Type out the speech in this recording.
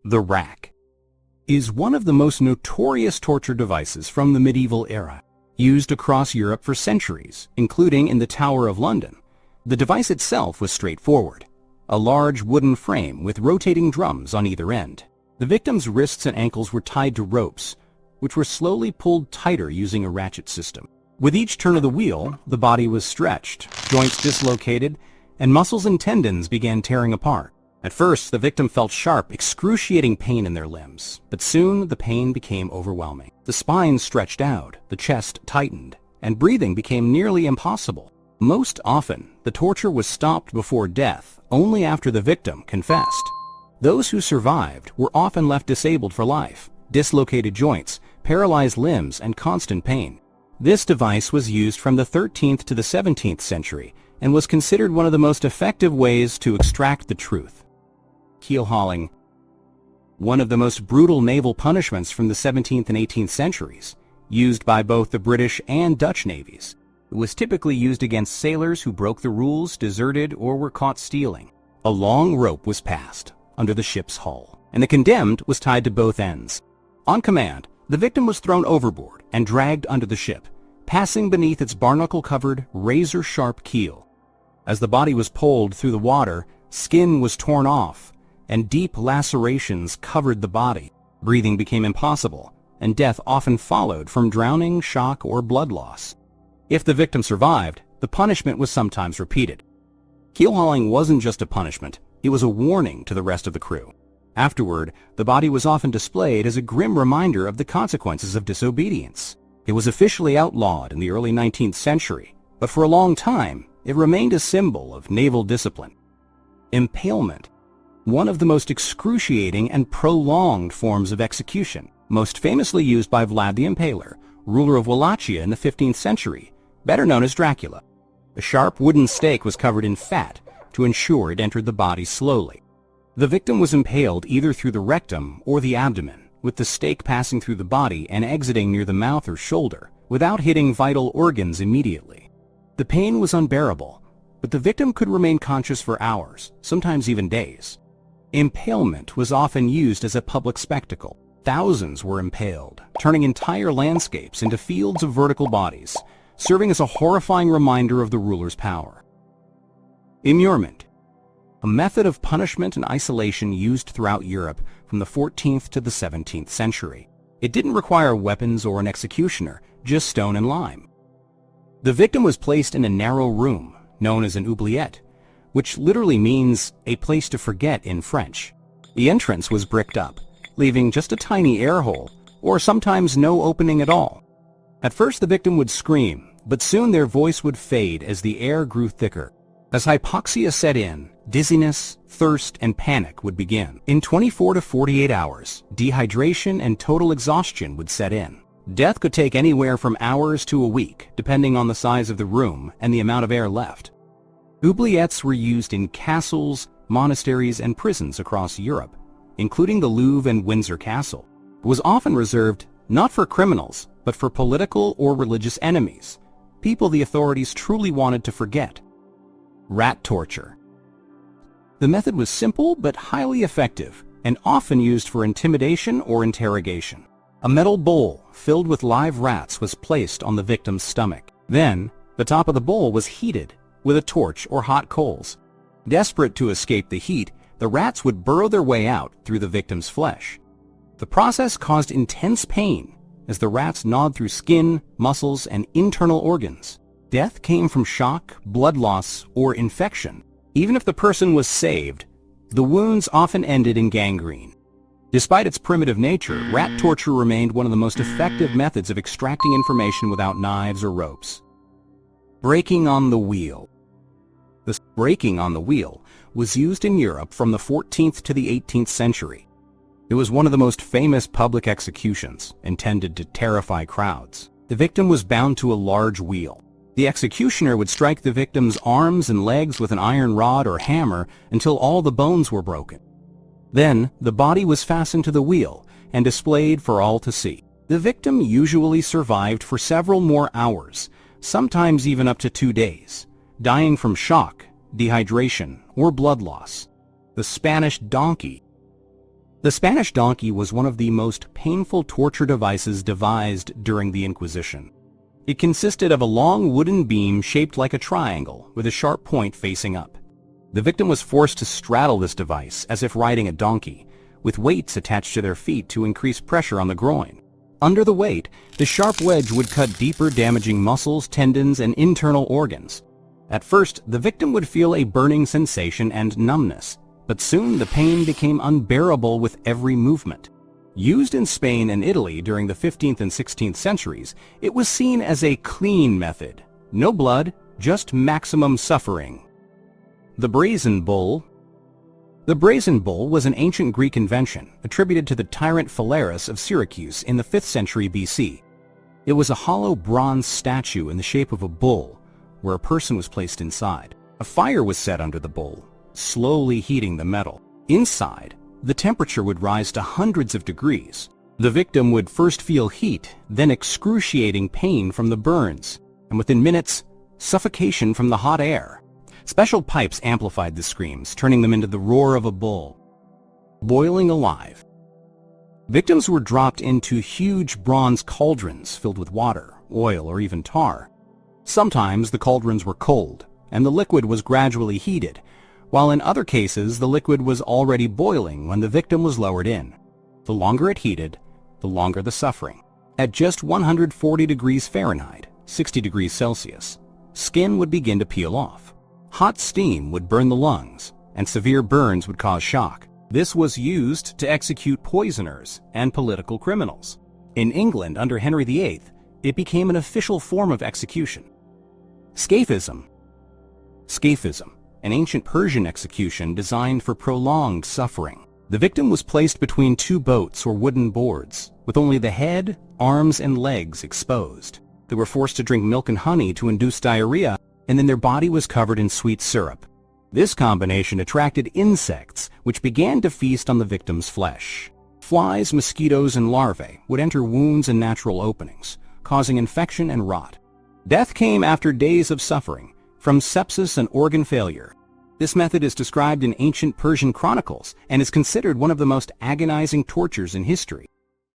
The rack is one of the most notorious torture devices from the medieval era, used across Europe for centuries, including in the Tower of London. The device itself was straightforward, a large wooden frame with rotating drums on either end. The victim's wrists and ankles were tied to ropes, which were slowly pulled tighter using a ratchet system. With each turn of the wheel, the body was stretched, joints dislocated, and muscles and tendons began tearing apart. At first, the victim felt sharp, excruciating pain in their limbs, but soon the pain became overwhelming. The spine stretched out, the chest tightened, and breathing became nearly impossible. Most often, the torture was stopped before death, only after the victim confessed. Those who survived were often left disabled for life, dislocated joints, paralyzed limbs, and constant pain. This device was used from the 13th to the 17th century and was considered one of the most effective ways to extract the truth. Keelhauling, one of the most brutal naval punishments from the 17th and 18th centuries, used by both the British and Dutch navies. It was typically used against sailors who broke the rules, deserted, or were caught stealing. A long rope was passed under the ship's hull, and the condemned was tied to both ends. On command, the victim was thrown overboard and dragged under the ship, passing beneath its barnacle-covered, razor-sharp keel. As the body was pulled through the water, skin was torn off, and deep lacerations covered the body. Breathing became impossible, and death often followed from drowning, shock, or blood loss. If the victim survived, the punishment was sometimes repeated. Keelhauling wasn't just a punishment, it was a warning to the rest of the crew. Afterward, the body was often displayed as a grim reminder of the consequences of disobedience. It was officially outlawed in the early 19th century, but for a long time, it remained a symbol of naval discipline. Impalement, one of the most excruciating and prolonged forms of execution, most famously used by Vlad the Impaler, ruler of Wallachia in the 15th century, better known as Dracula. A sharp wooden stake was covered in fat to ensure it entered the body slowly. The victim was impaled either through the rectum or the abdomen, with the stake passing through the body and exiting near the mouth or shoulder, without hitting vital organs immediately. The pain was unbearable, but the victim could remain conscious for hours, sometimes even days. Impalement was often used as a public spectacle. Thousands were impaled, turning entire landscapes into fields of vertical bodies, serving as a horrifying reminder of the ruler's power. Immurement, a method of punishment and isolation used throughout Europe from the 14th to the 17th century. It didn't require weapons or an executioner, just stone and lime. The victim was placed in a narrow room, known as an oubliette, which literally means a place to forget in French. The entrance was bricked up, leaving just a tiny air hole, or sometimes no opening at all. At first the victim would scream, but soon their voice would fade as the air grew thicker. As hypoxia set in, dizziness, thirst, and panic would begin. In 24 to 48 hours, dehydration and total exhaustion would set in. Death could take anywhere from hours to a week, depending on the size of the room and the amount of air left. Oubliettes were used in castles, monasteries, and prisons across Europe, including the Louvre and Windsor Castle. It was often reserved not for criminals, but for political or religious enemies, people the authorities truly wanted to forget. Rat torture. The method was simple but highly effective and often used for intimidation or interrogation. A metal bowl filled with live rats was placed on the victim's stomach. Then, the top of the bowl was heated with a torch or hot coals. Desperate to escape the heat, the rats would burrow their way out through the victim's flesh. The process caused intense pain as the rats gnawed through skin, muscles, and internal organs. Death came from shock, blood loss, or infection. Even if the person was saved, the wounds often ended in gangrene. Despite its primitive nature, rat torture remained one of the most effective methods of extracting information without knives or ropes. Breaking on the wheel. The breaking on the wheel was used in Europe from the 14th to the 18th century. It was one of the most famous public executions, intended to terrify crowds. The victim was bound to a large wheel. The executioner would strike the victim's arms and legs with an iron rod or hammer until all the bones were broken. Then, the body was fastened to the wheel and displayed for all to see. The victim usually survived for several more hours, sometimes even up to 2 days, dying from shock, dehydration, or blood loss. The Spanish donkey. The Spanish donkey was one of the most painful torture devices devised during the Inquisition. It consisted of a long wooden beam shaped like a triangle with a sharp point facing up. The victim was forced to straddle this device as if riding a donkey, with weights attached to their feet to increase pressure on the groin. Under the weight, the sharp wedge would cut deeper, damaging muscles, tendons, and internal organs. At first, the victim would feel a burning sensation and numbness, but soon the pain became unbearable with every movement. Used in Spain and Italy during the 15th and 16th centuries, it was seen as a clean method. No blood, just maximum suffering. The Brazen Bull. The Brazen Bull was an ancient Greek invention attributed to the tyrant Phalaris of Syracuse in the 5th century BC. It was a hollow bronze statue in the shape of a bull, where a person was placed inside. A fire was set under the bull, slowly heating the metal. Inside, the temperature would rise to hundreds of degrees. The victim would first feel heat, then excruciating pain from the burns, and within minutes, suffocation from the hot air. Special pipes amplified the screams, turning them into the roar of a bull. Boiling alive. Victims were dropped into huge bronze cauldrons filled with water, oil, or even tar. Sometimes the cauldrons were cold, and the liquid was gradually heated, while in other cases the liquid was already boiling when the victim was lowered in. The longer it heated, the longer the suffering. At just 140 degrees Fahrenheit, 60 degrees Celsius, skin would begin to peel off. Hot steam would burn the lungs, and severe burns would cause shock. This was used to execute poisoners and political criminals. In England under Henry VIII, it became an official form of execution. Scaphism. Scaphism, an ancient Persian execution designed for prolonged suffering. The victim was placed between two boats or wooden boards, with only the head, arms, and legs exposed. They were forced to drink milk and honey to induce diarrhea, and then their body was covered in sweet syrup. This combination attracted insects, which began to feast on the victim's flesh. Flies, mosquitoes, and larvae would enter wounds and natural openings, causing infection and rot. Death came after days of suffering, from sepsis and organ failure. This method is described in ancient Persian chronicles and is considered one of the most agonizing tortures in history.